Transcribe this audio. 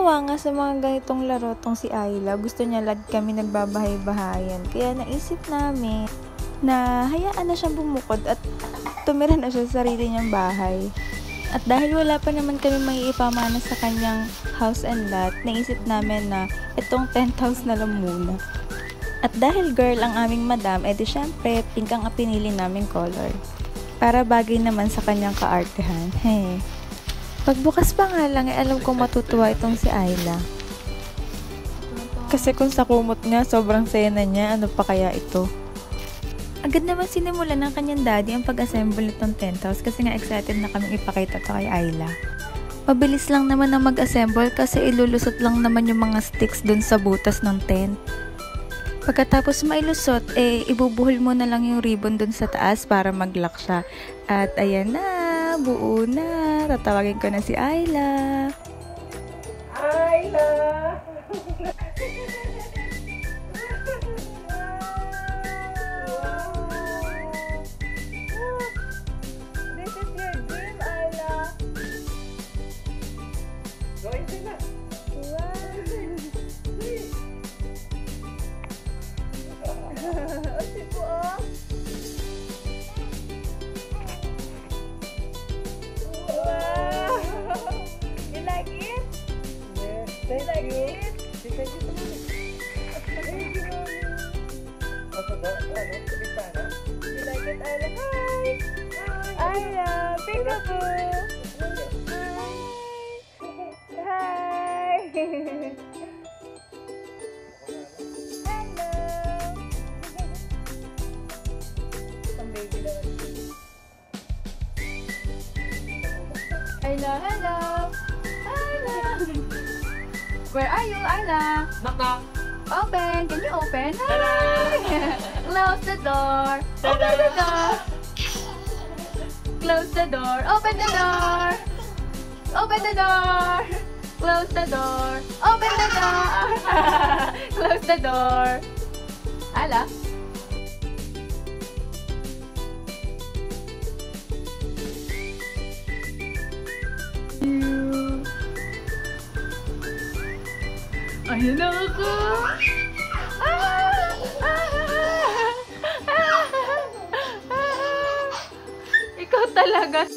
Natuwa nga sa mga ganitong laro tong si Ayla. Gusto niya lagi kami nagbabahay-bahayan. Kaya naisip namin na hayaan na siyang bumukod at tumira na siya sa sarili niyang bahay. At dahil wala pa naman kami maiipamana sa kanyang house and lot, naisip namin na itong tent house na lang muna. At dahil girl ang aming madam, edi syempre pink ang pinili naming color. Para bagay naman sa kanyang kaartehan. Hey. Pagbukas pa nga lang, alam kong matutuwa itong si Ayla. Kasi kung sa kumot niya, sobrang saya na niya, ano pa kaya ito? Agad naman sinimula ng kanyang daddy ang pag-assemble nitong tent house kasi nga excited na kaming ipakita to kay Ayla. Mabilis lang naman na mag-assemble kasi ilulusot lang naman yung mga sticks dun sa butas ng tent. Pagkatapos mailusot, ibubuhol mo na lang yung ribbon dun sa taas para mag-lock siya. At ayan na, buo na. Tatawagin ko na si Ayla. Ayla! This is your dream, Ayla. Go inside. Wow. Osi po, oh. Wow. You like it? Yes. They like it? You like it? Thank you, Mommy. You like it, Ayla? Hi! Ayla, peekaboo! Hi! Hi! Hello! Ang baby naman. Ayla, hello! Ayla! Where are you, Ayla? Knock knock. Open! Can you open? Hi! Close the door! Open the door! Close the door! Open the door! Open the door! Close the door! Open the door! Close the door! Ayla? Ayun na ako! Ikaw talaga!